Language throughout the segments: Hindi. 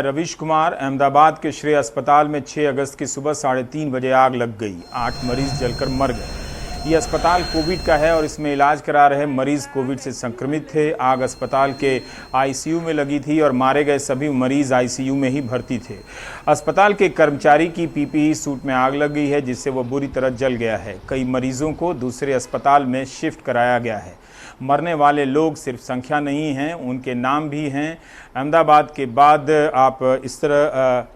मैं रविश कुमार। अहमदाबाद के श्रेय अस्पताल में 6 अगस्त की सुबह 3:30 बजे आग लग गई। 8 मरीज जलकर मर गए। ये अस्पताल कोविड का है और इसमें इलाज करा रहे मरीज कोविड से संक्रमित थे। आग अस्पताल के आईसीयू में लगी थी और मारे गए सभी मरीज आईसीयू में ही भर्ती थे। अस्पताल के कर्मचारी की पीपीई सूट में आग लग गई है, जिससे वो बुरी तरह जल गया है। कई मरीजों को दूसरे अस्पताल में शिफ्ट कराया गया है। मरने वाले लोग सिर्फ संख्या नहीं हैं, उनके नाम भी हैं। अहमदाबाद के बाद आप इस तरह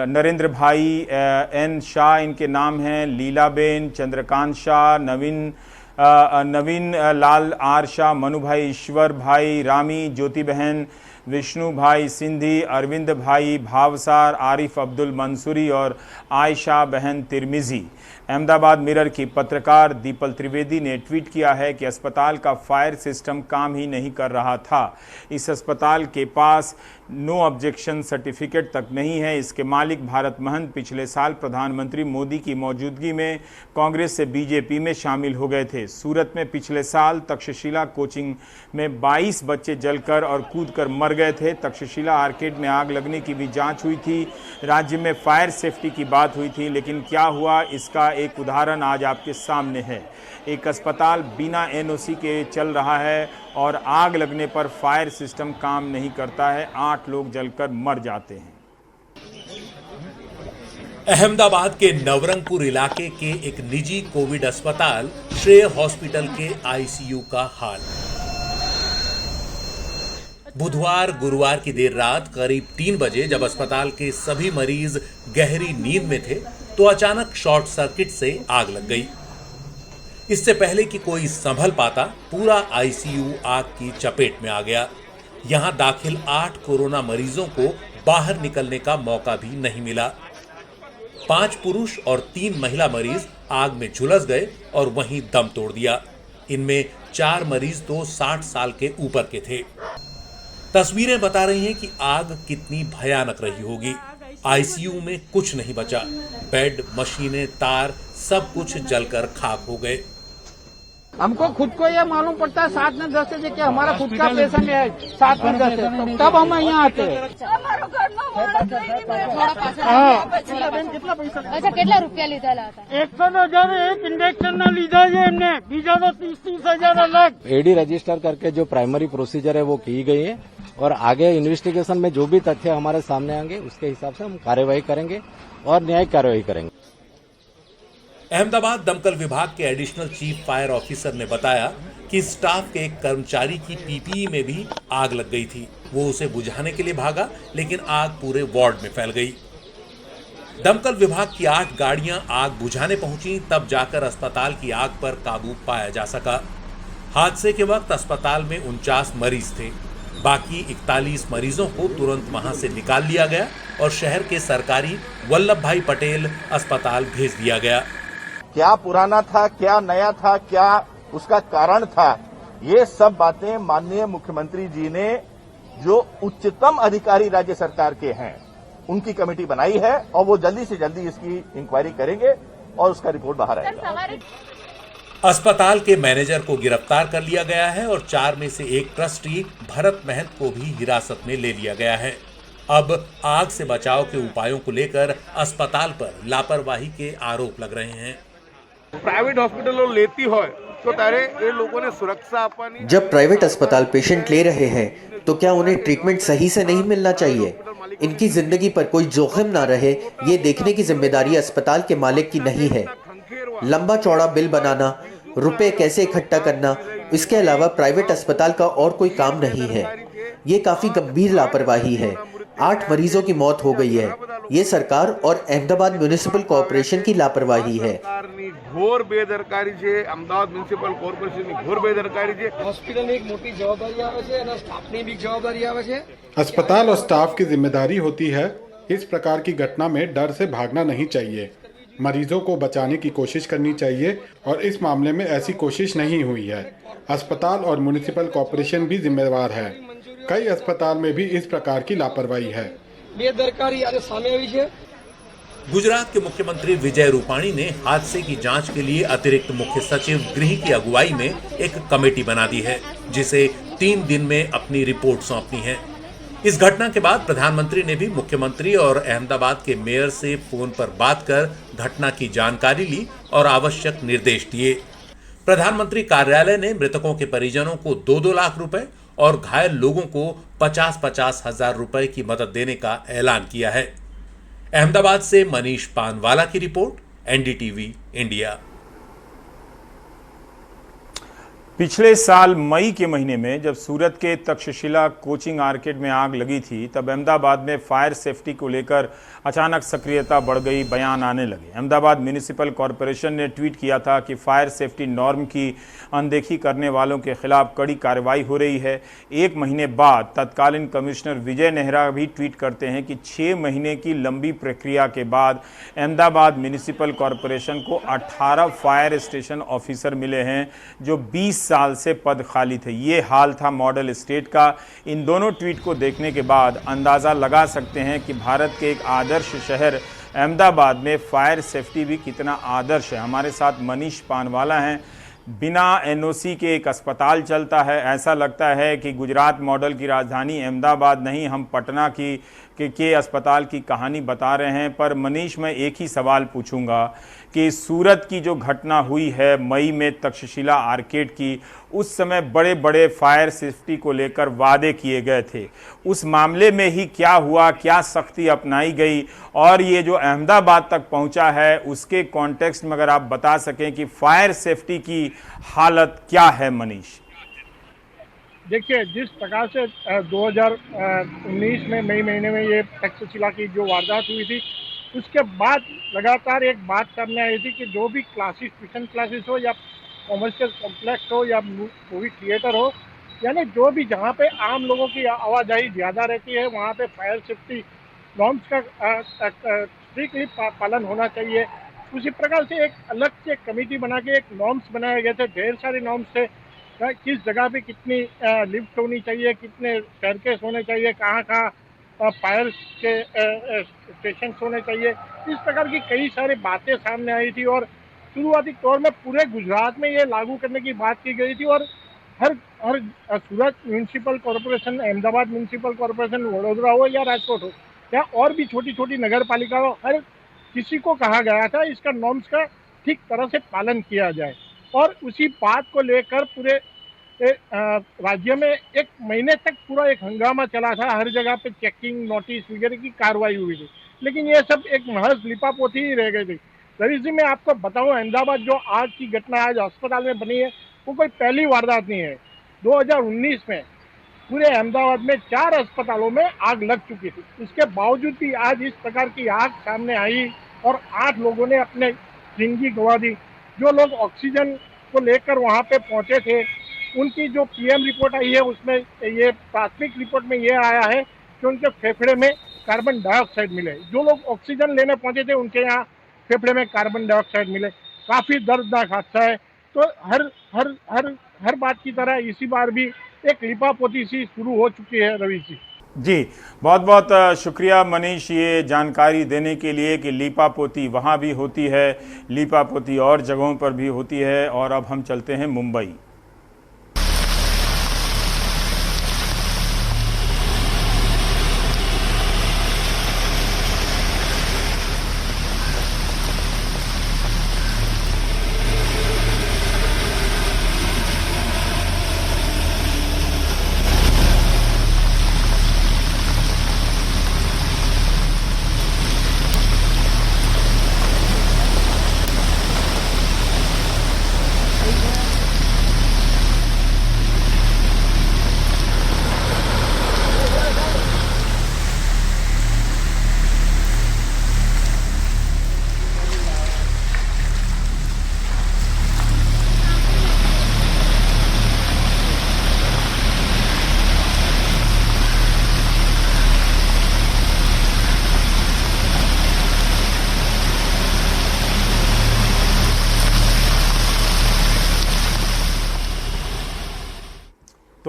नरेंद्र भाई एन शाह इनके नाम हैं, लीलाबेन, चंद्रकांत शाह, नवीन लाल आर शाह, मनु भाई, ईश्वर भाई, रामी, ज्योति बहन, विष्णु भाई सिंधी, अरविंद भाई भावसार, आरिफ अब्दुल मंसूरी और आयशा बहन तिरमिजी। अहमदाबाद मिरर की पत्रकार दीपल त्रिवेदी ने ट्वीट किया है कि अस्पताल का फायर सिस्टम काम ही नहीं कर रहा था। इस अस्पताल के पास नो ऑब्जेक्शन सर्टिफिकेट तक नहीं है। इसके मालिक भारत महंत पिछले साल प्रधानमंत्री मोदी की मौजूदगी में कांग्रेस से बीजेपी में शामिल हो गए थे। सूरत में पिछले साल तक्षशिला कोचिंग में 22 बच्चे जलकर और कूदकर मर गए थे। तक्षशिला आर्केड में आग लगने की भी जांच हुई थी। राज्य में फायर सेफ्टी की बात हुई थी, लेकिन क्या हुआ इसका एक उदाहरण आज आपके सामने है। एक अस्पताल बिना एनओसी के चल रहा है और आग लगने पर फायर सिस्टम काम नहीं करता है। 8 लोग जलकर मर जाते हैं। अहमदाबाद के नवरंगपुर इलाके के एक निजी कोविड अस्पताल श्रेय हॉस्पिटल के आईसीयू का हाल। बुधवार गुरुवार की देर रात करीब 3 बजे जब अस्पताल के सभी मरीज गहरी नींद में थे तो अचानक शॉर्ट सर्किट से आग लग गई। इससे पहले कि कोई संभल पाता, पूरा आईसीयू आग की चपेट में आ गया। यहां दाखिल 8 कोरोना मरीजों को बाहर निकलने का मौका भी नहीं मिला। 5 पुरुष और 3 महिला मरीज आग में झुलस गए और वहीं दम तोड़ दिया। इनमें 4 मरीज तो 60 साल के ऊपर के थे। तस्वीरें बता रही हैं कि आग कितनी भयानक रही होगी। आईसीयू में कुछ नहीं बचा। बेड, मशीनें, तार सब कुछ जलकर खाक हो गए। हमको खुद को ये मालूम पड़ता है 7 में 10 से कि हमारा खुद का पेशेंट है 7 में 10 से, तब हम यहाँ आते हैं। कितना पैसा? अच्छा, कितना रुपया लीधा था? 100,000 एक इंजेक्शन न लीधा है हमने, बीजा तो 30,000 अलग। एडी रजिस्टर करके जो प्राइमरी प्रोसीजर है वो की गई है और आगे इन्वेस्टिगेशन में जो भी तथ्य हमारे सामने आएंगे उसके हिसाब से हम कार्यवाही करेंगे और न्यायिक कार्यवाही करेंगे। अहमदाबाद दमकल विभाग के एडिशनल चीफ फायर ऑफिसर ने बताया कि स्टाफ के एक कर्मचारी की पीपीई में भी आग लग गई थी। वो उसे बुझाने के लिए भागा, लेकिन आग पूरे वार्ड में फैल गई। दमकल विभाग की 8 गाड़ियां आग बुझाने पहुंची, तब जाकर अस्पताल की आग पर काबू पाया जा सका। हादसे के वक्त अस्पताल में 49 मरीज थे। बाकी 41 मरीजों को तुरंत वहां से निकाल लिया गया और शहर के सरकारी वल्लभ भाई पटेल अस्पताल भेज दिया गया। क्या पुराना था, क्या नया था, क्या उसका कारण था, ये सब बातें माननीय मुख्यमंत्री जी ने जो उच्चतम अधिकारी राज्य सरकार के हैं उनकी कमेटी बनाई है और वो जल्दी से जल्दी इसकी इंक्वायरी करेंगे और उसका रिपोर्ट बाहर आएगा। अस्पताल के मैनेजर को गिरफ्तार कर लिया गया है और 4 में से एक ट्रस्टी भरत महंत को भी हिरासत में ले लिया गया है। अब आग से बचाव के उपायों को लेकर अस्पताल पर लापरवाही के आरोप लग रहे हैं। प्राइवेट हॉस्पिटल लेती हो तो तारे ये लोगों ने सुरक्षा अपनी। जब प्राइवेट अस्पताल पेशेंट ले रहे हैं तो क्या उन्हें ट्रीटमेंट सही से नहीं मिलना चाहिए? इनकी जिंदगी पर कोई जोखिम ना रहे, ये देखने की जिम्मेदारी अस्पताल के मालिक की नहीं है। लंबा चौड़ा बिल बनाना, रुपए कैसे इकट्ठा करना, इसके अलावा प्राइवेट अस्पताल का और कोई काम नहीं है। ये काफी गंभीर लापरवाही है। 8 मरीजों की मौत हो गई है। ये सरकार और अहमदाबाद म्युनिसिपल कॉर्पोरेशन की लापरवाही है। घोर बेदरकारी છે અમદાવાદ મ્યુનિસિપલ કોર્પોરેશનની ઘોર બેદરकारी છે। हॉस्पिटल एक मोटी जवाबदारी आवे છે અને स्टाफनी भी जवाबदारी आवे છે। अस्पताल और स्टाफ की जिम्मेदारी होती है। इस प्रकार की घटना में डर से भागना नहीं चाहिए। मरीजों को बचाने की कोशिश करनी चाहिए और इस मामले में ऐसी कोशिश नहीं हुई है। अस्पताल और म्युनिसिपल कॉर्पोरेशन भी जिम्मेवार है। कई अस्पताल में भी इस प्रकार की लापरवाही है। बेदरकारी आज सामने आई है। गुजरात के मुख्यमंत्री विजय रूपाणी ने हादसे की जांच के लिए अतिरिक्त मुख्य सचिव गृह की अगुवाई में एक कमेटी बना दी है, जिसे 3 दिन में अपनी रिपोर्ट सौंपनी है। इस घटना के बाद प्रधानमंत्री ने भी मुख्यमंत्री और अहमदाबाद के मेयर से फोन पर बात कर घटना की जानकारी ली और आवश्यक निर्देश दिए। प्रधानमंत्री कार्यालय ने मृतकों के परिजनों को 2-2 लाख रुपए और घायल लोगों को 50-50 हजार रुपए की मदद देने का ऐलान किया है। अहमदाबाद से मनीष पानवाला की रिपोर्ट, एनडीटीवी इंडिया। पिछले साल मई के महीने में जब सूरत के तक्षशिला कोचिंग आर्केड में आग लगी थी, तब अहमदाबाद में फायर सेफ्टी को लेकर अचानक सक्रियता बढ़ गई, बयान आने लगे। अहमदाबाद म्यूनिसिपल कॉरपोरेशन ने ट्वीट किया था कि फायर सेफ्टी नॉर्म की अनदेखी करने वालों के खिलाफ कड़ी कार्रवाई हो रही है। एक महीने बाद तत्कालीन कमिश्नर विजय नेहरा भी ट्वीट करते हैं कि 6 महीने की लंबी प्रक्रिया के बाद अहमदाबाद म्यूनिसिपल कॉरपोरेशन को 18 फायर स्टेशन ऑफिसर मिले हैं, जो 20 साल से पद खाली थे। ये हाल था मॉडल स्टेट का। इन दोनों ट्वीट को देखने के बाद अंदाज़ा लगा सकते हैं कि भारत के एक आदर्श शहर अहमदाबाद में फायर सेफ्टी भी कितना आदर्श है। हमारे साथ मनीष पानवाला हैं। बिना एनओसी के एक अस्पताल चलता है, ऐसा लगता है कि गुजरात मॉडल की राजधानी अहमदाबाद नहीं, हम पटना के अस्पताल की कहानी बता रहे हैं। पर मनीष, मैं एक ही सवाल पूछूंगा कि सूरत की जो घटना हुई है मई में तक्षशिला आर्केड की, उस समय बड़े बड़े फायर सेफ्टी को लेकर वादे किए गए थे। उस मामले में ही क्या हुआ, क्या सख्ती अपनाई गई, और ये जो अहमदाबाद तक पहुंचा है उसके कॉन्टेक्स्ट में अगर आप बता सकें कि फायर सेफ्टी की हालत क्या है मनीष? देखिए, जिस प्रकार से 2019 में मई महीने में ये तक्षशिला की जो वारदात हुई थी, उसके बाद लगातार एक बात सामने आई थी कि जो भी क्लासेस, ट्यूशन क्लासेस हो या कॉमर्शियल कॉम्प्लेक्स हो या मूवी थिएटर हो, यानी जो भी जहाँ पे आम लोगों की आवाजाही ज़्यादा रहती है, वहाँ पे फायर सेफ्टी नॉर्म्स का स्ट्रिक्टली पालन होना चाहिए। उसी प्रकार से एक अलग से कमेटी बना के एक नॉर्म्स बनाए गए थे, ढेर सारे नॉर्म्स थे। किस जगह पे कितनी लिफ्ट होनी चाहिए, कितने स्टेयरकेस होने चाहिए, कहाँ फायर के स्टेशन होने चाहिए, इस प्रकार की कई सारी बातें सामने आई थी। और शुरुआती तौर में पूरे गुजरात में ये लागू करने की बात की गई थी। और हर Surat municipal corporation, Ahmedabad municipal corporation, Vadodara हो या राजकोट हो या और भी छोटी छोटी नगर पालिका हो, हर किसी को कहा गया था इसका नॉर्म्स का ठीक तरह से पालन किया जाए। और उसी बात को लेकर पूरे राज्य में एक महीने तक पूरा एक हंगामा चला था। हर जगह पे चेकिंग, नोटिस वगैरह की कार्रवाई हुई थी, लेकिन ये सब एक महज लिपापोती ही रह गई थी। रवि जी, मैं आपको बताऊं, अहमदाबाद जो आज की घटना आज अस्पताल में बनी है, वो कोई पहली वारदात नहीं है। 2019 में पूरे अहमदाबाद में 4 अस्पतालों में आग लग चुकी थी। इसके बावजूद भी आज इस प्रकार की आग सामने आई और 8 लोगों ने अपने जिंदगी गंवा दी। जो लोग ऑक्सीजन को लेकर वहाँ पे पहुँचे थे, उनकी जो पीएम रिपोर्ट आई है, उसमें ये प्राथमिक रिपोर्ट में ये आया है कि उनके फेफड़े में कार्बन डाइऑक्साइड मिले। जो लोग ऑक्सीजन लेने पहुँचे थे, उनके यहाँ फेफड़े में कार्बन डाइऑक्साइड मिले। काफ़ी दर्दनाक हादसा है। तो हर बात की तरह इसी बार भी एक लिपापोती सी शुरू हो चुकी है। रवि जी, बहुत बहुत शुक्रिया मनीष ये जानकारी देने के लिए कि लीपापोती वहाँ भी होती है, लीपापोती और जगहों पर भी होती है। और अब हम चलते हैं मुंबई।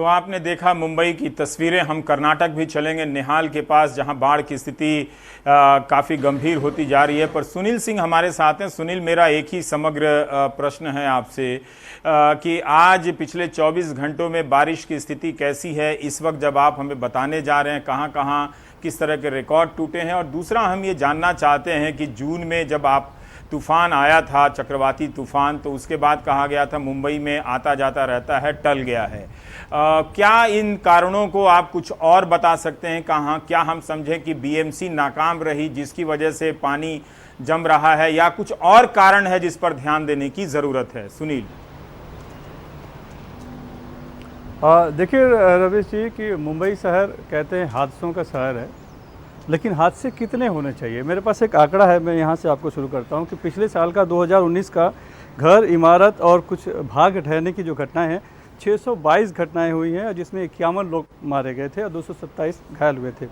तो आपने देखा मुंबई की तस्वीरें। हम कर्नाटक भी चलेंगे, निहाल के पास, जहां बाढ़ की स्थिति काफ़ी गंभीर होती जा रही है। पर सुनील सिंह हमारे साथ हैं। सुनील, मेरा एक ही समग्र प्रश्न है आपसे कि आज पिछले 24 घंटों में बारिश की स्थिति कैसी है इस वक्त, जब आप हमें बताने जा रहे हैं कहाँ कहाँ किस तरह के रिकॉर्ड टूटे हैं। और दूसरा हम ये जानना चाहते हैं कि जून में जब आप तूफान आया था, चक्रवाती तूफान, तो उसके बाद कहा गया था मुंबई में आता जाता रहता है, टल गया है। क्या इन कारणों को आप कुछ और बता सकते हैं? कहाँ क्या हम समझें कि बीएमसी नाकाम रही जिसकी वजह से पानी जम रहा है, या कुछ और कारण है जिस पर ध्यान देने की ज़रूरत है? सुनील। देखिए रवीश जी कि मुंबई शहर कहते हैं हादसों का शहर है, लेकिन हादसे कितने होने चाहिए? मेरे पास एक आंकड़ा है, मैं यहाँ से आपको शुरू करता हूँ कि पिछले साल का 2019 का घर, इमारत और कुछ भाग ढहने की जो घटनाएं हैं, 622 घटनाएं हुई हैं, जिसमें 51 लोग मारे गए थे और 227 घायल हुए थे।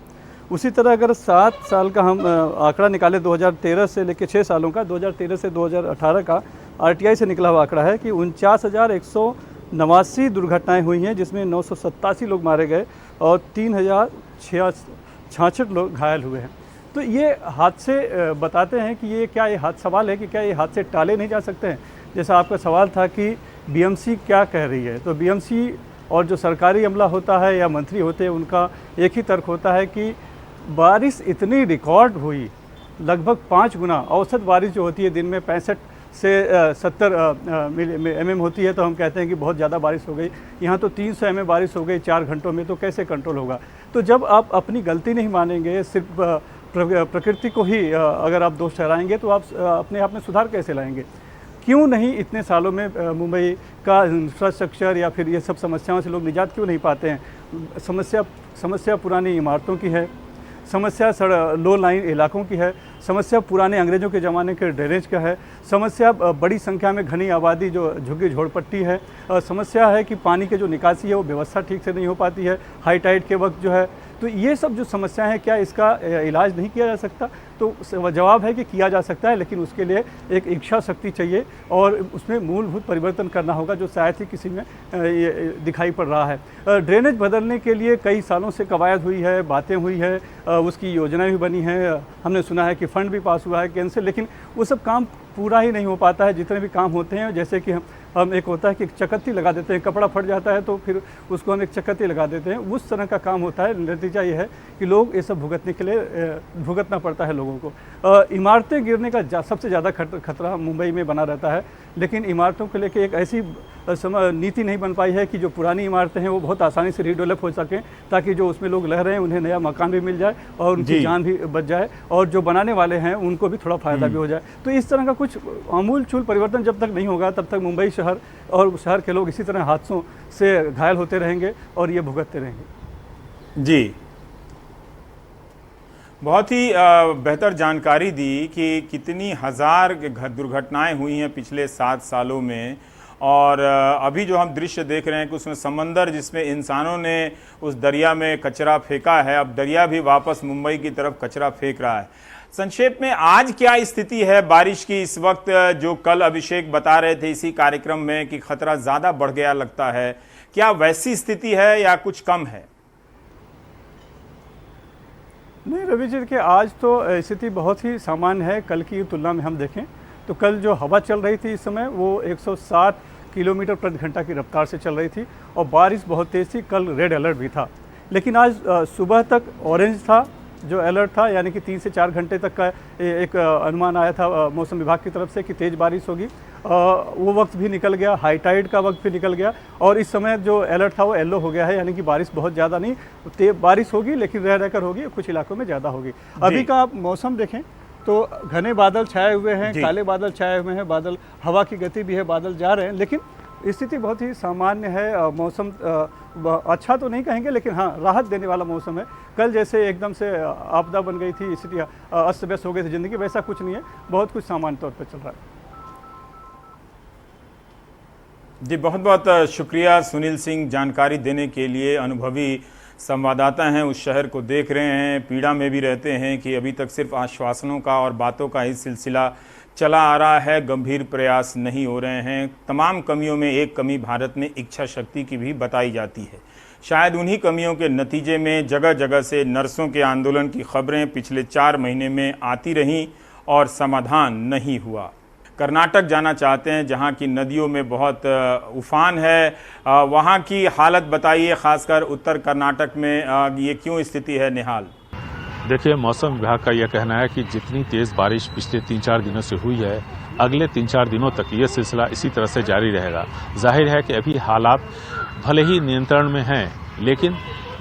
उसी तरह अगर 7 साल का हम आंकड़ा निकालें, 2013 से लेकर 6 सालों का, 2013 से 2018 का RTI से निकला हुआ आंकड़ा है कि 49,189 दुर्घटनाएँ हुई हैं, जिसमें 987 लोग मारे गए और 3,066 लोग घायल हुए हैं। तो ये हादसे बताते हैं कि ये सवाल है कि क्या ये हादसे टाले नहीं जा सकते हैं? जैसा आपका सवाल था कि बीएमसी क्या कह रही है, तो बीएमसी और जो सरकारी अमला होता है या मंत्री होते हैं, उनका एक ही तर्क होता है कि बारिश इतनी रिकॉर्ड हुई, लगभग 5 गुना औसत बारिश जो होती है दिन में 65 से 70 mm होती है, तो हम कहते हैं कि बहुत ज़्यादा बारिश हो गई। यहाँ तो 300 mm बारिश हो गई 4 घंटों में, तो कैसे कंट्रोल होगा? तो जब आप अपनी गलती नहीं मानेंगे, सिर्फ प्रकृति को ही अगर आप दोष ठहराएंगे, तो आप अपने आप में सुधार कैसे लाएंगे? क्यों नहीं इतने सालों में मुंबई का इंफ्रास्ट्रक्चर या फिर ये सब समस्याओं से लोग निजात क्यों नहीं पाते हैं? समस्या पुरानी इमारतों की है, समस्या लो लाइन इलाकों की है, समस्या पुराने अंग्रेज़ों के ज़माने के ड्रेनेज का है, समस्या बड़ी संख्या में घनी आबादी जो झुग्गी झोड़पट्टी है, समस्या है कि पानी के जो निकासी है वो व्यवस्था ठीक से नहीं हो पाती है हाई टाइड के वक्त जो है। तो ये सब जो समस्याएं हैं, क्या इसका इलाज नहीं किया जा सकता? तो जवाब है कि किया जा सकता है, लेकिन उसके लिए एक इच्छा शक्ति चाहिए और उसमें मूलभूत परिवर्तन करना होगा, जो शायद ही किसी में ये दिखाई पड़ रहा है। ड्रेनेज बदलने के लिए कई सालों से कवायद हुई है, बातें हुई है, उसकी योजनाएं भी बनी हैं, हमने सुना है कि फंड भी पास हुआ है केंद्र से, लेकिन वो सब काम पूरा ही नहीं हो पाता है। जितने भी काम होते हैं, जैसे कि हम एक होता है कि चकत्ती लगा देते हैं, कपड़ा फट जाता है तो फिर उसको हम एक चकत्ती लगा देते हैं, उस तरह का काम होता है। नतीजा ये है कि लोग ये सब भुगतने के लिए भुगतना पड़ता है लोगों को। इमारतें गिरने का सबसे ज़्यादा खतरा मुंबई में बना रहता है, लेकिन इमारतों को लेकर एक ऐसी नीति नहीं बन पाई है कि जो पुरानी इमारतें हैं वो बहुत आसानी से रीडेवलप हो सकें, ताकि जो उसमें लोग रह रहे हैं उन्हें नया मकान भी मिल जाए और उनकी जान भी बच जाए, और जो बनाने वाले हैं उनको भी थोड़ा फ़ायदा भी हो जाए। तो इस तरह का कुछ आमूल चूल परिवर्तन जब तक नहीं होगा, तब तक मुंबई शहर और शहर के लोग इसी तरह हादसों से घायल होते रहेंगे और ये भुगतते रहेंगे। जी, बहुत ही बेहतर जानकारी दी कि कितनी हज़ार दुर्घटनाएं हुई हैं पिछले 7 सालों में। और अभी जो हम दृश्य देख रहे हैं कि उसमें समंदर, जिसमें इंसानों ने उस दरिया में कचरा फेंका है, अब दरिया भी वापस मुंबई की तरफ कचरा फेंक रहा है। संक्षेप में आज क्या स्थिति है बारिश की इस वक्त? जो कल अभिषेक बता रहे थे इसी कार्यक्रम में कि खतरा ज़्यादा बढ़ गया लगता है, क्या वैसी स्थिति है या कुछ कम है? नहीं रवि जी, देखिए आज तो स्थिति बहुत ही सामान्य है। कल की तुलना में हम देखें तो कल जो हवा चल रही थी इस समय वो 160 किलोमीटर प्रति घंटा की रफ्तार से चल रही थी और बारिश बहुत तेज़ थी। कल रेड अलर्ट भी था, लेकिन आज सुबह तक ऑरेंज था जो अलर्ट था, यानी कि 3 से 4 घंटे तक का एक अनुमान आया था मौसम विभाग की तरफ से कि तेज़ बारिश होगी। वो वक्त भी निकल गया, हाई टाइड का वक्त भी निकल गया और इस समय जो अलर्ट था वो येलो हो गया है, यानी कि बारिश बहुत ज़्यादा नहीं, तेज बारिश होगी लेकिन रह रहकर होगी, कुछ इलाकों में ज़्यादा होगी। अभी का आप मौसम देखें तो घने बादल छाए हुए हैं, काले बादल छाए हुए हैं, बादल, हवा की गति भी है, बादल जा रहे हैं, लेकिन स्थिति बहुत ही सामान्य है। मौसम अच्छा तो नहीं कहेंगे, लेकिन हाँ राहत देने वाला मौसम है। कल जैसे एकदम से आपदा बन गई थी, स्थिति अस्त व्यस्त हो गई थी ज़िंदगी, वैसा कुछ नहीं है, बहुत कुछ सामान्य तौर पर चल रहा है। जी, बहुत बहुत शुक्रिया सुनील सिंह जानकारी देने के लिए। अनुभवी संवाददाता हैं, उस शहर को देख रहे हैं, पीड़ा में भी रहते हैं कि अभी तक सिर्फ आश्वासनों का और बातों का ही सिलसिला चला आ रहा है, गंभीर प्रयास नहीं हो रहे हैं। तमाम कमियों में एक कमी भारत में इच्छा शक्ति की भी बताई जाती है। शायद उन्हीं कमियों के नतीजे में जगह जगह से नर्सों के आंदोलन की खबरें पिछले 4 महीने में आती रहीं और समाधान नहीं हुआ। कर्नाटक जाना चाहते हैं, जहां की नदियों में बहुत उफान है। वहां की हालत बताइए, खासकर उत्तर कर्नाटक में ये क्यों स्थिति है? निहाल, देखिए, मौसम विभाग का यह कहना है कि जितनी तेज़ बारिश पिछले 3-4 दिनों से हुई है, अगले 3-4 दिनों तक ये सिलसिला इसी तरह से जारी रहेगा। जाहिर है कि अभी हालात भले ही नियंत्रण में हैं, लेकिन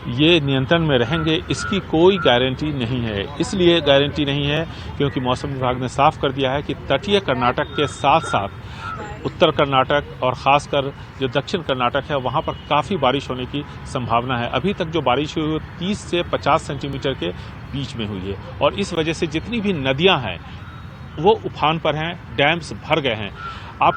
ये नियंत्रण में रहेंगे इसकी कोई गारंटी नहीं है। इसलिए गारंटी नहीं है क्योंकि मौसम विभाग ने साफ कर दिया है कि तटीय कर्नाटक के साथ साथ उत्तर कर्नाटक और ख़ासकर जो दक्षिण कर्नाटक है वहाँ पर काफ़ी बारिश होने की संभावना है। अभी तक जो बारिश हुई है 30 से 50 सेंटीमीटर के बीच में हुई है और इस वजह से जितनी भी नदियाँ हैं वो उफान पर हैं, डैम्स भर गए हैं। आप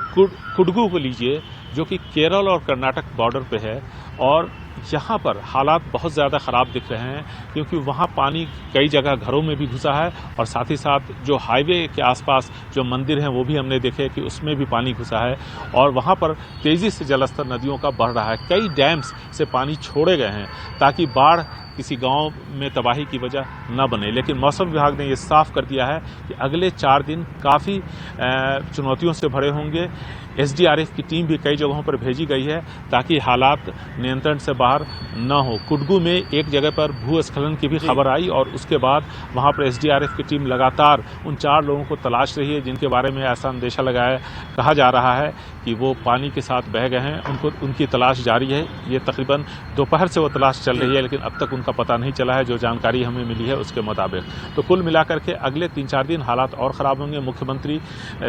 कुडगू को लीजिए जो कि केरल और कर्नाटक बॉर्डर पे है और यहाँ पर हालात बहुत ज़्यादा ख़राब दिख रहे हैं क्योंकि वहाँ पानी कई जगह घरों में भी घुसा है और साथ ही साथ जो हाईवे के आसपास जो मंदिर हैं वो भी हमने देखे कि उसमें भी पानी घुसा है और वहाँ पर तेज़ी से जलस्तर नदियों का बढ़ रहा है। कई डैम्स से पानी छोड़े गए हैं ताकि बाढ़ किसी गांव में तबाही की वजह न बने। लेकिन मौसम विभाग ने ये साफ कर दिया है कि अगले 4 दिन काफ़ी चुनौतियों से भरे होंगे। एसडीआरएफ की टीम भी कई जगहों पर भेजी गई है ताकि हालात नियंत्रण से बाहर न हो। कुडगू में एक जगह पर भूस्खलन की भी खबर आई और उसके बाद वहां पर एसडीआरएफ की टीम लगातार उन 4 लोगों को तलाश रही है जिनके बारे में ऐसा अंदेशा कहा जा रहा है कि वो पानी के साथ बह गए हैं। उनकी तलाश जारी है। ये तकरीबन दोपहर से वो तलाश चल रही है लेकिन अब तक उनका पता नहीं चला है, जो जानकारी हमें मिली है उसके मुताबिक। तो कुल मिलाकर के अगले 3-4 दिन हालात और ख़राब होंगे। मुख्यमंत्री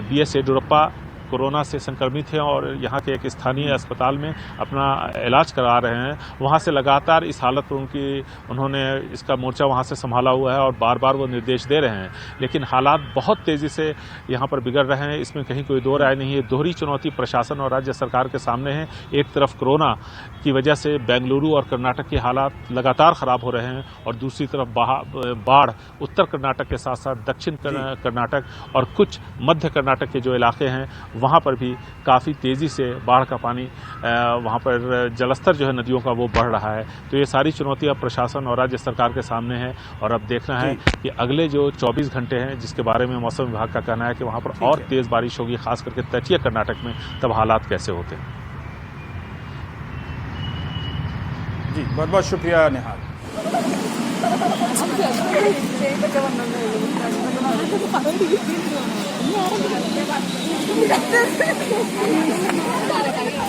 BS येडियुरप्पा कोरोना से संक्रमित हैं और यहाँ के एक स्थानीय अस्पताल में अपना इलाज करा रहे हैं। वहाँ से लगातार इस हालत पर उन्होंने इसका मोर्चा वहाँ से संभाला हुआ है और बार बार वो निर्देश दे रहे हैं, लेकिन हालात बहुत तेज़ी से यहाँ पर बिगड़ रहे हैं। इसमें कहीं कोई दो राय नहीं है। दोहरी चुनौती प्रशासन और राज्य सरकार के सामने है। एक तरफ कोरोना की वजह से बेंगलुरु और कर्नाटक के हालात लगातार ख़राब हो रहे हैं और दूसरी तरफ बाढ़ उत्तर कर्नाटक के साथ साथ दक्षिण कर्नाटक और कुछ मध्य कर्नाटक के जो इलाके हैं वहाँ पर भी काफ़ी तेज़ी से बाढ़ का पानी वहाँ पर जलस्तर जो है नदियों का वो बढ़ रहा है। तो ये सारी चुनौतियाँ प्रशासन और राज्य सरकार के सामने हैं और अब देखना है कि अगले जो 24 घंटे हैं जिसके बारे में मौसम विभाग का कहना है कि वहाँ पर और तेज़ बारिश होगी, खास करके तटीय कर्नाटक में, तब हालात कैसे होते हैं। जी बहुत बहुत शुक्रिया निहाल।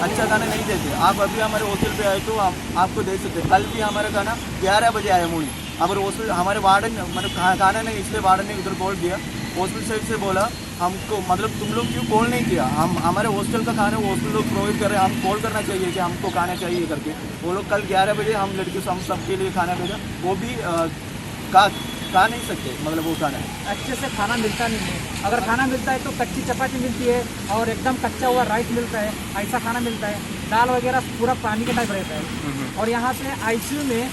अच्छा खाना नहीं देते। आप अभी हमारे होटल पे आए तो हम आपको दे सकते। कल भी हमारा खाना 11 बजे आया मूवी। हमारे हॉस्टल हमारे वार्डन मतलब खाना नहीं, इसलिए वार्डन ने उधर बोल दिया। हॉस्टल साइड से बोला हमको मतलब तुम लोग क्यों कॉल नहीं किया। हम हमारे हॉस्टल का खाना हॉस्टल लोग प्रोवाइड कर रहे हैं, हम कॉल करना चाहिए कि हमको खाना चाहिए करके। वो लोग कल 11 बजे हम लड़के हम सबके लिए खाना भेजा, वो भी खा नहीं सकते। मतलब वो खाना अच्छे से खाना मिलता नहीं है। अगर खाना मिलता है तो कच्ची चपाती मिलती है और एकदम कच्चा हुआ राइस मिलता है, ऐसा खाना मिलता है। दाल वगैरह पूरा पानी के टाइप रहता है। और यहाँ से आईसीयू में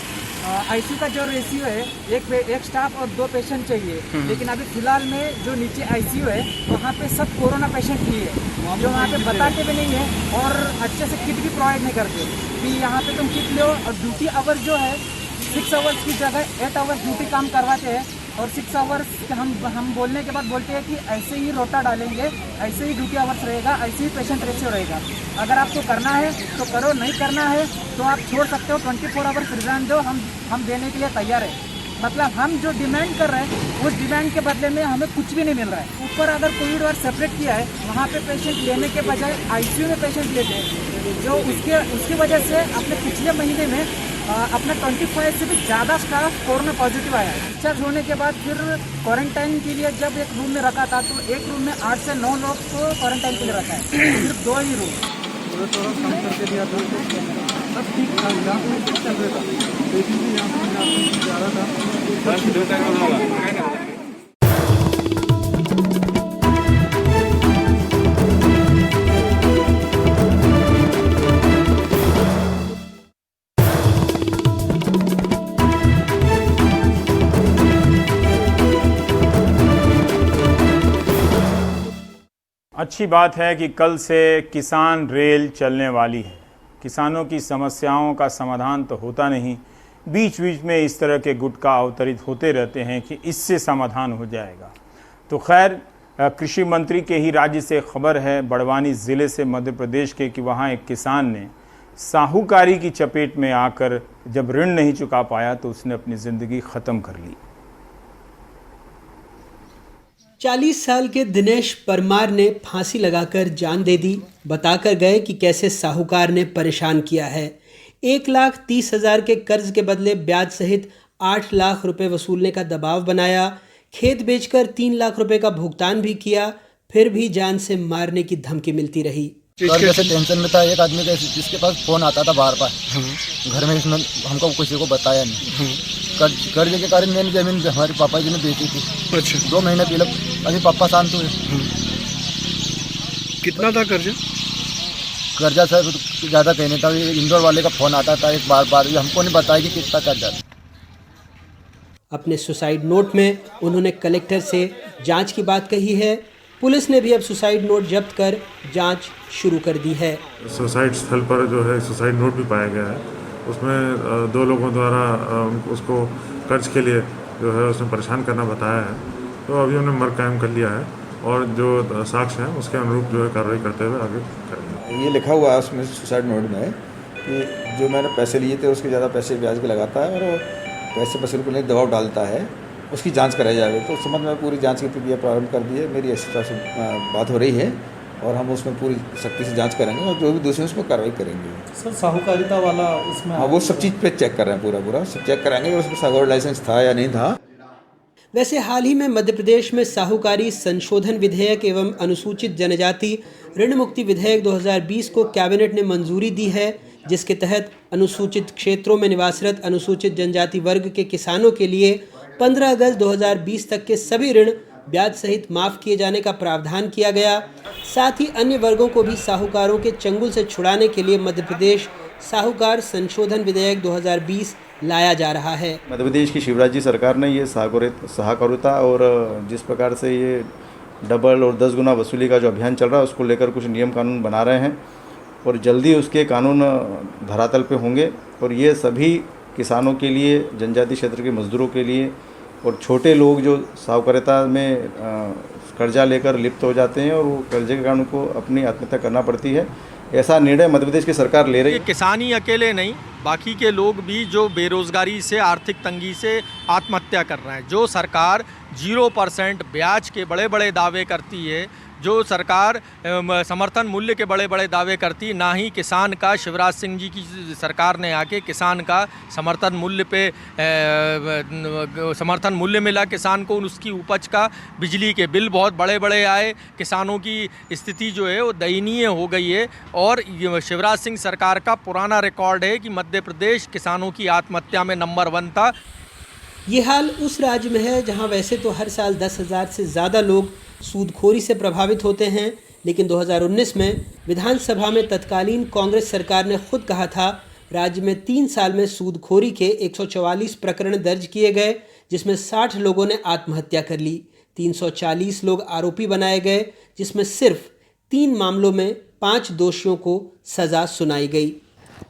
आईसीयू का जो रेशियो है एक स्टाफ और 2 पेशेंट चाहिए। लेकिन अभी फिलहाल में जो नीचे आईसीयू है वहाँ पे सब कोरोना पेशेंट ही है, जो वहाँ पे बताते भी नहीं है और अच्छे से किट भी प्रोवाइड नहीं करते कि यहाँ पे तुम किट लो। और ड्यूटी आवर जो है 6 आवर्स की जगह 8 आवर्स ड्यूटी काम करवाते हैं और 6 आवर्स हम बोलने के बाद बोलते हैं कि ऐसे ही रोटा डालेंगे, ऐसे ही ड्यूटी आवर्स रहेगा, ऐसे ही पेशेंट रेशियो रहेगा। अगर आपको करना है तो करो, नहीं करना है तो आप छोड़ सकते हो। 24 आवर्स रिजाइन दो, हम देने के लिए तैयार है। मतलब हम जो डिमांड कर रहे हैं उस डिमांड के बदले में हमें कुछ भी नहीं मिल रहा है। ऊपर अगर कोविड वार्ड सेपरेट किया है, वहाँ पे पेशेंट लेने के बजाय आईसीयू में पेशेंट लेते हैं, जो उसकी वजह से अपने पिछले महीने में अपना 25 से भी ज़्यादा स्टाफ कोरोना पॉजिटिव आया है। डिस्चार्ज होने के बाद फिर क्वारंटाइन के लिए जब एक रूम में रखा था तो एक रूम में 8 से 9 लोग को क्वारंटाइन के लिए रखा है, सिर्फ 2 ही रूम। थोड़ा कम करके दिया था, सब ठीक था, चल रहा था। लेकिन यहाँ जा रहा था। अच्छी बात है कि कल से किसान रेल चलने वाली है। किसानों की समस्याओं का समाधान तो होता नहीं, बीच बीच में इस तरह के गुटखा अवतरित होते रहते हैं कि इससे समाधान हो जाएगा। तो खैर, कृषि मंत्री के ही राज्य से खबर है, बड़वानी ज़िले से मध्य प्रदेश के, कि वहाँ एक किसान ने साहूकारी की चपेट में आकर जब ऋण नहीं चुका पाया तो उसने अपनी ज़िंदगी ख़त्म कर ली। 40 साल के दिनेश परमार ने फांसी लगाकर जान दे दी। बताकर गए कि कैसे साहूकार ने परेशान किया है। 1,30,000 के कर्ज के बदले ब्याज सहित 8 लाख रुपए वसूलने का दबाव बनाया। खेत बेचकर 3 लाख रुपए का भुगतान भी किया, फिर भी जान से मारने की धमकी मिलती रही। जैसे टेंशन में था, एक आदमी का जिसके पास फोन आता था बार बार, घर में इसमें हमको किसी को बताया नहीं। कर्ज के कारण मैंने जमीन हमारे पापा जी ने बेची थी। अच्छा। 2 महीने पहले अभी पापा शांत हुए। कितना था कर्जा? कर्जा सर ज़्यादा कहने था, इंदौर वाले का फोन आता था एक बार ये हमको नहीं बताया कि कितना कर्जा। अपने सुसाइड नोट में उन्होंने कलेक्टर से जांच की बात कही है। पुलिस ने भी अब सुसाइड नोट जब्त कर जांच शुरू कर दी है। सुसाइड स्थल पर जो है सुसाइड नोट भी पाया गया है। उसमें 2 लोगों द्वारा उसको कर्ज के लिए जो है उसमें परेशान करना बताया है। तो अभी हमने मर्ग कायम कर लिया है और जो साक्ष्य है उसके अनुरूप जो है कार्रवाई करते हुए आगे करेंगे। ये लिखा हुआ है उसमें सुसाइड नोट में कि जो मैंने पैसे लिए थे उसके ज़्यादा पैसे ब्याज के लगाता है और पैसे वसूल को लेकर दबाव डालता है, उसकी जांच कराई जाएगी। तो उस संबंध में पूरी जांच की प्रक्रिया प्रारंभ कर दी है। मेरी ऐसी तरह से बात हो रही है और हम उसमें पूरी सख्ती से जांच करेंगे और जो भी दोषी उसमें कार्रवाई करेंगे। सर साहूकारिता वाला इसमें हाँ, वो सब चीज़ पे चेक कर रहे हैं, पूरा सब चेक कराएंगे और उसमें साहूकार लाइसेंस था या नहीं था। वैसे हाल ही में मध्य प्रदेश में साहूकारी संशोधन विधेयक एवं अनुसूचित जनजाति ऋण मुक्ति विधेयक 2020 को कैबिनेट ने मंजूरी दी है, जिसके तहत अनुसूचित क्षेत्रों में निवासरत अनुसूचित जनजाति वर्ग के किसानों के लिए 15 अगस्त 2020 तक के सभी ऋण ब्याज सहित माफ किए जाने का प्रावधान किया गया। साथ ही अन्य वर्गों को भी साहूकारों के चंगुल से छुड़ाने के लिए मध्य प्रदेश साहूकार संशोधन विधेयक 2020 लाया जा रहा है। मध्य प्रदेश की शिवराज जी सरकार ने ये साहूकारिता और जिस प्रकार से ये डबल और 10 गुना वसूली का जो अभियान चल रहा है उसको लेकर कुछ नियम कानून बना रहे हैं और जल्दी उसके कानून धरातल पे होंगे और ये सभी किसानों के लिए, जनजाति क्षेत्र के मजदूरों के लिए और छोटे लोग जो साहूकारिता में कर्जा लेकर लिप्त हो जाते हैं और वो कर्जे के कारण उनको अपनी आत्महत्या करना पड़ती है, ऐसा निर्णय मध्य प्रदेश की सरकार ले रही है। किसान ही अकेले नहीं, बाकी के लोग भी जो बेरोजगारी से, आर्थिक तंगी से आत्महत्या कर रहे हैं। जो सरकार 0% ब्याज के बड़े बड़े दावे करती है, जो सरकार समर्थन मूल्य के बड़े बड़े दावे करती, ना ही किसान का, शिवराज सिंह जी की सरकार ने आके किसान का समर्थन मूल्य मिला किसान को, उसकी उपज का, बिजली के बिल बहुत बड़े बड़े आए, किसानों की स्थिति जो है वो दयनीय हो गई है। और शिवराज सिंह सरकार का पुराना रिकॉर्ड है कि मध्य प्रदेश किसानों की आत्महत्या में नंबर 1 था। ये हाल उस राज्य में है जहां वैसे तो हर साल 10,000 से ज़्यादा लोग सूदखोरी से प्रभावित होते हैं, लेकिन 2019 में विधानसभा में तत्कालीन कांग्रेस सरकार ने खुद कहा था राज्य में 3 साल में सूदखोरी के 144 प्रकरण दर्ज किए गए, जिसमें 60 लोगों ने आत्महत्या कर ली। 340 लोग आरोपी बनाए गए, जिसमें सिर्फ 3 मामलों में 5 दोषियों को सज़ा सुनाई गई।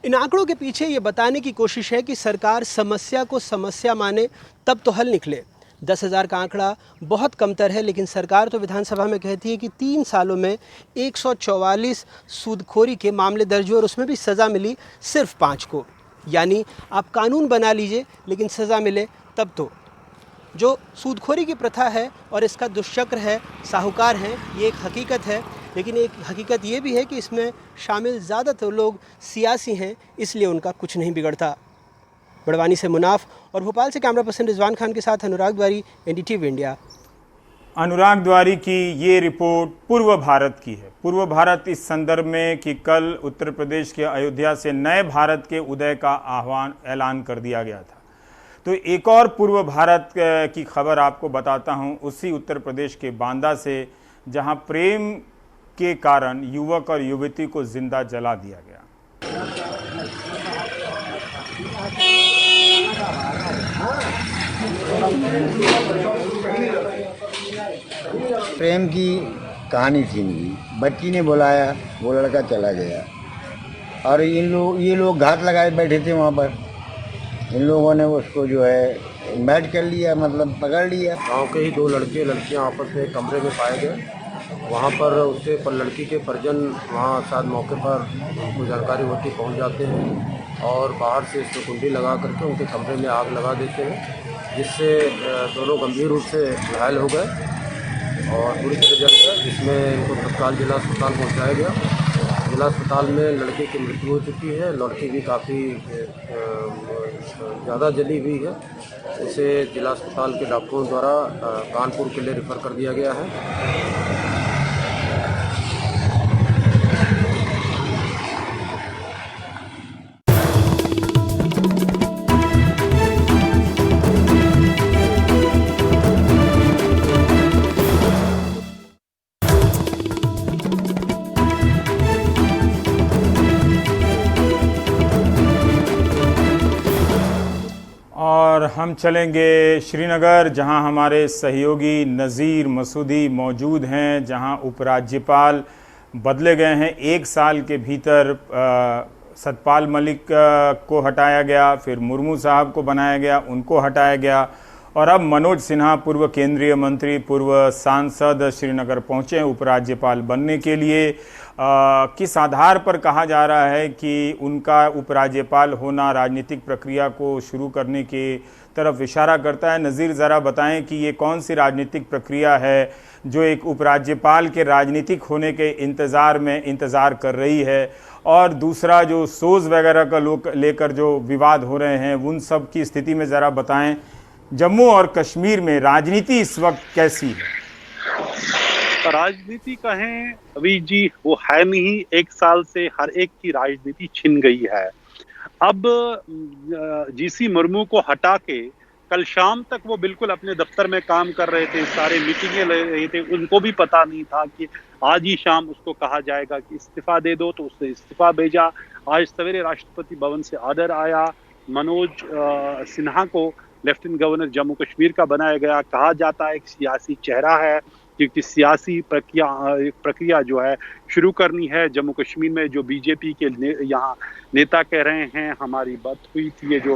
इन आंकड़ों के पीछे ये बताने की कोशिश है कि सरकार समस्या को समस्या माने तब तो हल निकले। 10,000 का आंकड़ा बहुत कमतर है, लेकिन सरकार तो विधानसभा में कहती है कि 3 सालों में 144 सूदखोरी के मामले दर्ज हुए और उसमें भी सज़ा मिली सिर्फ 5 को। यानी आप कानून बना लीजिए लेकिन सज़ा मिले तब तो। जो सूदखोरी की प्रथा है और इसका दुष्चक्र है, साहूकार हैं, ये एक हकीकत है, लेकिन एक हकीकत ये भी है कि इसमें शामिल ज़्यादातर लोग सियासी हैं, इसलिए उनका कुछ नहीं बिगड़ता। बड़वानी से मुनाफ और भोपाल से कैमरा पर्सन रिजवान खान के साथ अनुराग द्वारी, NDTV इंडिया। अनुराग द्वारी की ये रिपोर्ट पूर्व भारत की है। पूर्व भारत इस संदर्भ में कि कल उत्तर प्रदेश के अयोध्या से नए भारत के उदय का ऐलान कर दिया गया था। तो एक और पूर्व भारत की खबर आपको बताता हूँ, उसी उत्तर प्रदेश के बांदा से, जहाँ प्रेम के कारण युवक और युवती को जिंदा जला दिया गया। प्रेम की कहानी थी इनकी, बच्ची ने बुलाया, वो लड़का चला गया और ये लोग घात लगाए बैठे थे वहाँ पर। इन लोगों ने उसको जो है मैच कर लिया, मतलब पकड़ लिया। गांव के ही 2 लड़के लड़कियां आपस में कमरे में पाए गए। वहाँ पर उससे लड़की के परिजन वहाँ साथ मौके पर उनको जानकारी होती पहुँच जाते हैं और बाहर से इसको कुंडी लगा करके उनके कमरे में आग लगा देते हैं, जिससे दोनों गंभीर रूप से घायल हो गए और पूरी तरह जल गए, जिसमें इनको तत्काल जिला अस्पताल पहुँचाया गया। जिला अस्पताल में लड़के की मृत्यु हो चुकी है, लड़की भी काफ़ी ज़्यादा जली हुई है। इसे जिला अस्पताल के डॉक्टरों द्वारा कानपुर के लिए रेफ़र कर दिया गया है। और हम चलेंगे श्रीनगर, जहां हमारे सहयोगी नज़ीर मसूदी मौजूद हैं, जहां उपराज्यपाल बदले गए हैं। 1 साल के भीतर सतपाल मलिक को हटाया गया, फिर मुर्मू साहब को बनाया गया, उनको हटाया गया और अब मनोज सिन्हा पूर्व केंद्रीय मंत्री, पूर्व सांसद श्रीनगर पहुंचे हैं उपराज्यपाल बनने के लिए। किस आधार पर कहा जा रहा है कि उनका उपराज्यपाल होना राजनीतिक प्रक्रिया को शुरू करने के तरफ इशारा करता है? नज़ीर, ज़रा बताएं कि ये कौन सी राजनीतिक प्रक्रिया है जो एक उपराज्यपाल के राजनीतिक होने के इंतज़ार कर रही है, और दूसरा जो सोज वगैरह का लेकर जो विवाद हो रहे हैं उन सब की स्थिति में ज़रा बताएं। जम्मू और कश्मीर में राजनीति इस वक्त कैसी है? राजनीति कहें अभी जी, वो है नहीं। 1 साल से हर एक की राजनीति छिन गई है। अब जीसी मुर्मू को हटा के कल शाम तक वो बिल्कुल अपने दफ्तर में काम कर रहे थे, सारे मीटिंगें ले रहे थे। उनको भी पता नहीं था कि आज ही शाम उसको कहा जाएगा कि इस्तीफा दे दो, तो उसने इस्तीफा भेजा। आज सवेरे राष्ट्रपति भवन से आर्डर आया, मनोज सिन्हा को लेफ्टिनेंट गवर्नर जम्मू कश्मीर का बनाया गया। कहा जाता है एक सियासी चेहरा है, क्योंकि सियासी प्रक्रिया जो है शुरू करनी है जम्मू कश्मीर में। जो बीजेपी के यहाँ नेता कह रहे हैं, हमारी बात हुई थी, ये जो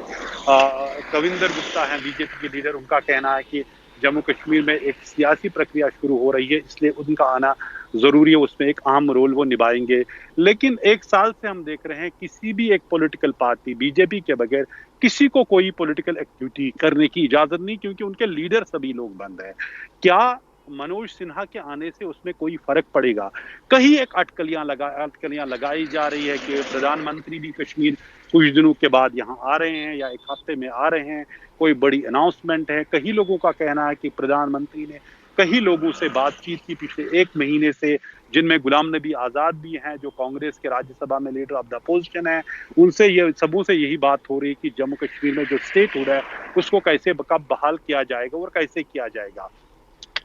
कविंदर गुप्ता हैं बीजेपी के लीडर, उनका कहना है कि जम्मू कश्मीर में एक सियासी प्रक्रिया शुरू हो रही है, इसलिए उनका आना ज़रूरी है, उसमें एक अहम रोल वो निभाएंगे। लेकिन 1 साल से हम देख रहे हैं किसी भी एक पॉलिटिकल पार्टी बीजेपी के बगैर किसी को कोई पॉलिटिकल एक्टिविटी करने की इजाज़त नहीं, क्योंकि उनके लीडर सभी लोग बंद हैं। क्या मनोज सिन्हा के आने से उसमें कोई फर्क पड़ेगा? कहीं एक अटकलियां लगाई जा रही है कि प्रधानमंत्री भी कश्मीर कुछ दिनों के बाद यहाँ आ रहे हैं या 1 हफ्ते में आ रहे हैं, कोई बड़ी अनाउंसमेंट है। कई लोगों का कहना है कि प्रधानमंत्री ने कई लोगों से बातचीत की पिछले 1 महीने से, जिनमें गुलाम नबी आज़ाद भी हैं जो कांग्रेस के राज्यसभा में लीडर ऑफ द अपोजिशन है। उनसे सबों से यही बात हो रही है कि जम्मू कश्मीर में जो स्टेट हुड है उसको कैसे कब बहाल किया जाएगा और कैसे किया जाएगा।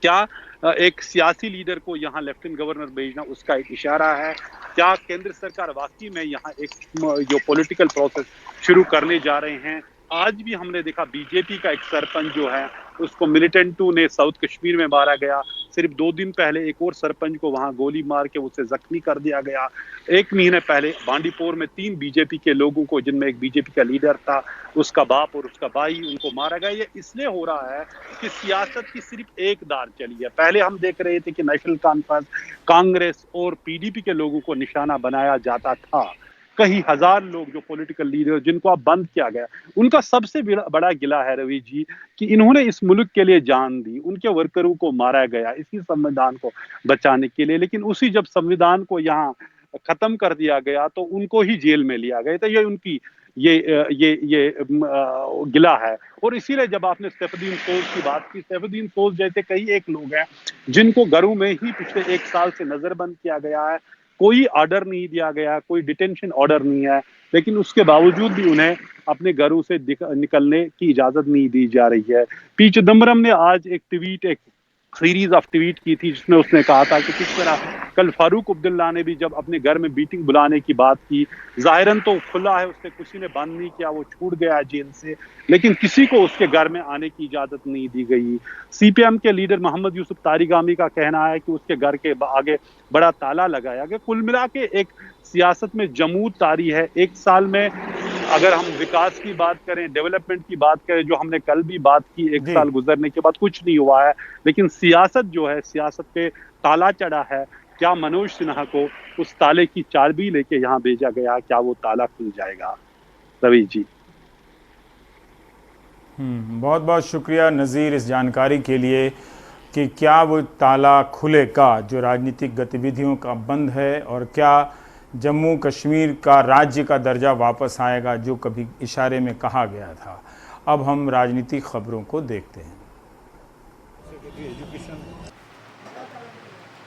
क्या एक सियासी लीडर को यहाँ लेफ्टिनेंट गवर्नर भेजना उसका एक इशारा है? क्या केंद्र सरकार वाकई में यहाँ एक जो पॉलिटिकल प्रोसेस शुरू करने जा रहे हैं? आज भी हमने देखा बीजेपी का एक सरपंच जो है उसको मिलिटेंटों ने साउथ कश्मीर में मारा गया। सिर्फ 2 दिन पहले एक और सरपंच को वहां गोली मार के उसे जख्मी कर दिया गया। 1 महीने पहले बांडीपोर में 3 बीजेपी के लोगों को, जिनमें एक बीजेपी का लीडर था, उसका बाप और उसका भाई, उनको मारा गया। ये इसलिए हो रहा है कि सियासत की सिर्फ एक धार चली है। पहले हम देख रहे थे कि नेशनल कॉन्फ्रेंस, कांग्रेस और पीडीपी के लोगों को निशाना बनाया जाता था। कई हजार लोग जो पॉलिटिकल लीडर जिनको अब बंद किया गया, उनका सबसे बड़ा गिला है रवि जी कि इन्होंने इस मुल्क के लिए जान दी। उनके वर्करों को मारा गया इसी संविधान को बचाने के लिए, लेकिन उसी जब संविधान को यहाँ खत्म कर दिया गया तो उनको ही जेल में लिया गया। तो ये उनकी ये गिला है। और इसीलिए जब आपने सैफुद्दीन सोज की बात की, सैफुद्दीन सोज जैसे कई एक लोग हैं जिनको घरों में ही पिछले 1 साल से नजरबंद किया गया है, कोई ऑर्डर नहीं दिया गया, कोई डिटेंशन ऑर्डर नहीं है, लेकिन उसके बावजूद भी उन्हें अपने घरों से निकलने की इजाजत नहीं दी जा रही है। पी चिदम्बरम ने आज एक ट्वीट, एक सीरीज ऑफ ट्वीट की थी जिसमें उसने कहा था कि किस तरह कल फारूक अब्दुल्ला ने भी जब अपने घर में मीटिंग बुलाने की बात की, जाहिरन तो खुला है, उसने किसी ने बंद नहीं किया, वो छूट गया जेल से, लेकिन किसी को उसके घर में आने की इजाज़त नहीं दी गई। सीपीएम के लीडर मोहम्मद यूसुफ तारिगामी का कहना है कि उसके घर के आगे बड़ा ताला लगाया गया। कुल मिला के एक सियासत में जमूद तारी है। एक साल में अगर हम विकास की बात करें, डेवलपमेंट की बात करें, जो हमने कल भी बात की, एक साल गुजरने के बाद कुछ नहीं हुआ है, लेकिन सियासत जो है, सियासत पे ताला चढ़ा है। क्या मनोज सिन्हा को उस ताले की चाबी लेके यहाँ भेजा गया, क्या वो ताला खुल जाएगा? रवि जी, बहुत बहुत शुक्रिया नज़ीर इस जानकारी के लिए कि क्या वो ताला खुलेगा जो राजनीतिक गतिविधियों का बंद है, और क्या जम्मू कश्मीर का राज्य का दर्जा वापस आएगा जो कभी इशारे में कहा गया था। अब हम राजनीतिक खबरों को देखते हैं।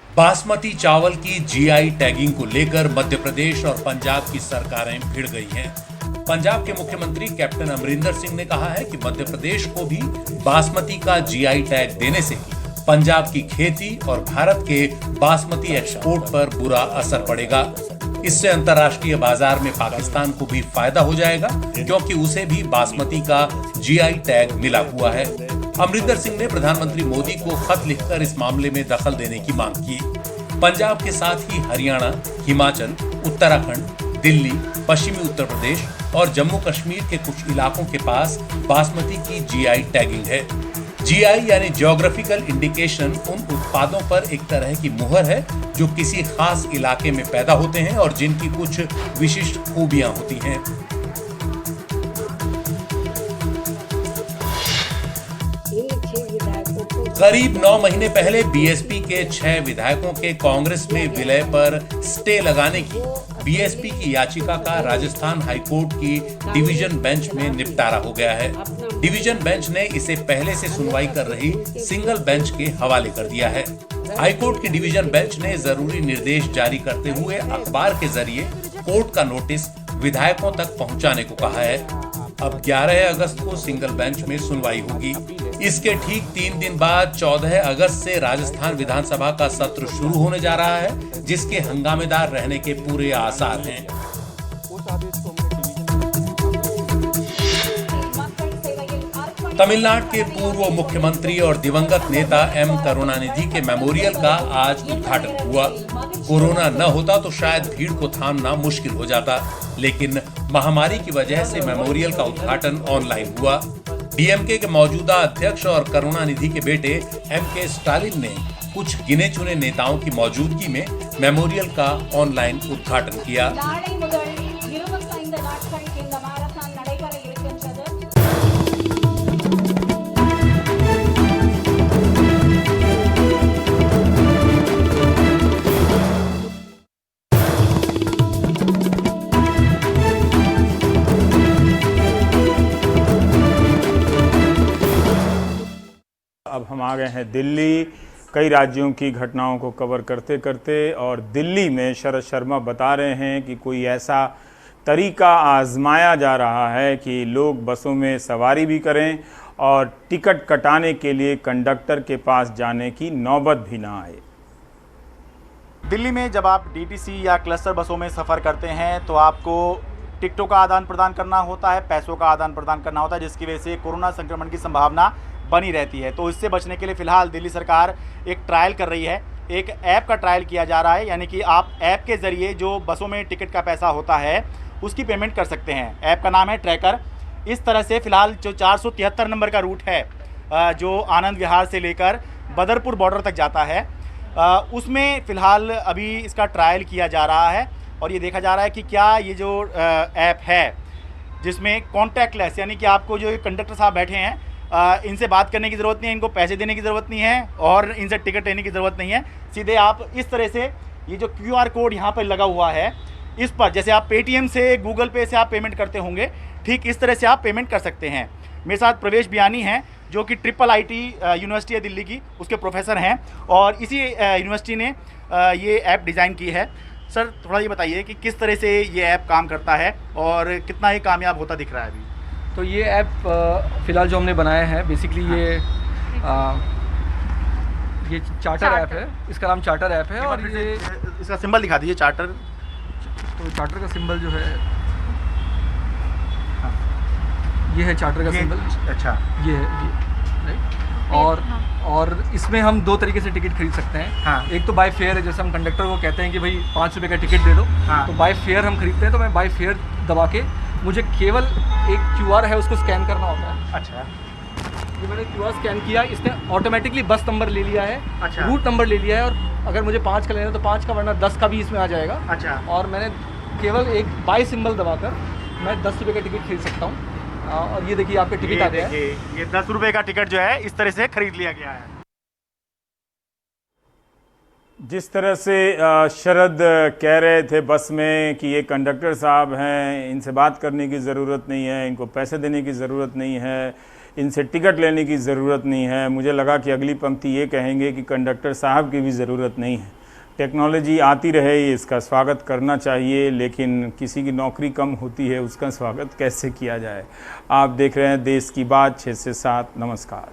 बासमती चावल की जीआई टैगिंग को लेकर मध्य प्रदेश और पंजाब की सरकारें भिड़ गई हैं। पंजाब के मुख्यमंत्री कैप्टन अमरिंदर सिंह ने कहा है कि मध्य प्रदेश को भी बासमती का जीआई टैग देने से पंजाब की खेती और भारत के बासमती एक्सपोर्ट पर बुरा असर पड़ेगा। इससे अंतर्राष्ट्रीय बाजार में पाकिस्तान को भी फायदा हो जाएगा, क्योंकि उसे भी बासमती का जीआई टैग मिला हुआ है। अमरिंदर सिंह ने प्रधानमंत्री मोदी को खत लिखकर इस मामले में दखल देने की मांग की। पंजाब के साथ ही हरियाणा, हिमाचल, उत्तराखंड, दिल्ली, पश्चिमी उत्तर प्रदेश और जम्मू कश्मीर के कुछ इलाकों के पास बासमती की जीआई टैगिंग है। जीआई यानी ज्योग्राफिकल इंडिकेशन उन उत्पादों पर एक तरह की मुहर है जो किसी खास इलाके में पैदा होते हैं और जिनकी कुछ विशिष्ट खूबियां होती हैं। करीब 9 महीने पहले बीएसपी के 6 विधायकों के कांग्रेस में विलय पर स्टे लगाने की बीएसपी की याचिका का राजस्थान हाईकोर्ट की डिवीजन बेंच में निपटारा हो गया है। डिवीजन बेंच ने इसे पहले से सुनवाई कर रही सिंगल बेंच के हवाले कर दिया है। हाईकोर्ट की डिवीजन बेंच ने जरूरी निर्देश जारी करते हुए अखबार के जरिए कोर्ट का नोटिस विधायकों तक पहुंचाने को कहा है। अब 11 अगस्त को सिंगल बेंच में सुनवाई होगी। इसके ठीक 3 दिन बाद 14 अगस्त से राजस्थान विधानसभा का सत्र शुरू होने जा रहा है, जिसके हंगामेदार रहने के पूरे आसार हैं। तमिलनाडु के पूर्व मुख्यमंत्री और दिवंगत नेता एम करुणानिधि के मेमोरियल का आज उद्घाटन हुआ। कोरोना न होता तो शायद भीड़ को थामना मुश्किल हो जाता, लेकिन महामारी की वजह से मेमोरियल का उद्घाटन ऑनलाइन हुआ। डीएमके के मौजूदा अध्यक्ष और करुणानिधि के बेटे एमके स्टालिन ने कुछ गिने चुने नेताओं की मौजूदगी में मेमोरियल का ऑनलाइन उद्घाटन किया। अब हम आ गए हैं दिल्ली, कई राज्यों की घटनाओं को कवर करते करते, और दिल्ली में शरद शर्मा बता रहे हैं कि कोई ऐसा तरीका आजमाया जा रहा है कि लोग बसों में सवारी भी करें और टिकट कटाने के लिए कंडक्टर के पास जाने की नौबत भी ना आए। दिल्ली में जब आप डीटीसी या क्लस्टर बसों में सफ़र करते हैं तो आपको टिकटों का आदान प्रदान करना होता है, पैसों का आदान प्रदान करना होता है, जिसकी वजह से कोरोना संक्रमण की संभावना बनी रहती है। तो इससे बचने के लिए फ़िलहाल दिल्ली सरकार एक ट्रायल कर रही है। एक ऐप का ट्रायल किया जा रहा है, यानी कि आप ऐप के ज़रिए जो बसों में टिकट का पैसा होता है उसकी पेमेंट कर सकते हैं। ऐप का नाम है ट्रैकर। इस तरह से फ़िलहाल जो 473 नंबर का रूट है जो आनंद विहार से लेकर बदरपुर बॉर्डर तक जाता है, उसमें फ़िलहाल अभी इसका ट्रायल किया जा रहा है और ये देखा जा रहा है कि क्या ये जो ऐप है जिसमें कॉन्टैक्टलेस, यानी कि आपको जो कंडक्टर साहब बैठे हैं इनसे बात करने की ज़रूरत नहीं है, इनको पैसे देने की ज़रूरत नहीं है और इनसे टिकट लेने की ज़रूरत नहीं है। सीधे आप इस तरह से ये जो QR कोड यहाँ पर लगा हुआ है, इस पर जैसे आप पेटीएम से, गूगल पे से आप पेमेंट करते होंगे, ठीक इस तरह से आप पेमेंट कर सकते हैं। मेरे साथ प्रवेश बियानी हैं जो कि IIIT यूनिवर्सिटी है दिल्ली की, उसके प्रोफेसर हैं और इसी यूनिवर्सिटी ने ये ऐप डिज़ाइन की है। सर थोड़ा ये बताइए कि किस तरह से ये ऐप काम करता है और कितना ये कामयाब होता दिख रहा है अभी? तो ये ऐप फ़िलहाल जो हमने बनाया है बेसिकली ये ये चार्टर ऐप है, इसका नाम चार्टर ऐप है। और ये इसका सिंबल दिखा दीजिए चार्टर। तो चार्टर का सिंबल जो है ये है चार्टर का सिंबल। अच्छा, ये है ये, राइट। और इसमें हम 2 तरीके से टिकट खरीद सकते हैं। हाँ। एक तो बाय फेयर है, जैसे हम कंडक्टर को कहते हैं कि भाई 5 रुपये का टिकट दे दो। हाँ। तो बाय फेयर हम खरीदते हैं, तो मैं बाय फेयर दबा के मुझे केवल एक QR है उसको स्कैन करना होता है। अच्छा, ये मैंने QR स्कैन किया, इसने ऑटोमेटिकली बस नंबर ले लिया है, अच्छा। रूट नंबर ले लिया है, और अगर मुझे 5 का लेना है तो 5 का, वरना 10 का भी इसमें आ जाएगा। अच्छा। और मैंने केवल एक बाय सिंबल दबाकर मैं 10 रुपये का टिकट खरीद सकता हूँ। और ये देखिए आपका टिकट आ गया है। ये 10 रुपये का टिकट जो है इस तरह से खरीद लिया गया है। जिस तरह से शरद कह रहे थे बस में कि ये कंडक्टर साहब हैं, इनसे बात करने की ज़रूरत नहीं है, इनको पैसे देने की ज़रूरत नहीं है, इनसे टिकट लेने की ज़रूरत नहीं है, मुझे लगा कि अगली पंक्ति ये कहेंगे कि कंडक्टर साहब की भी ज़रूरत नहीं है। टेक्नोलॉजी आती रहे, इसका स्वागत करना चाहिए, लेकिन किसी की नौकरी कम होती है उसका स्वागत कैसे किया जाए। आप देख रहे हैं देश की बात 6 से 7। नमस्कार।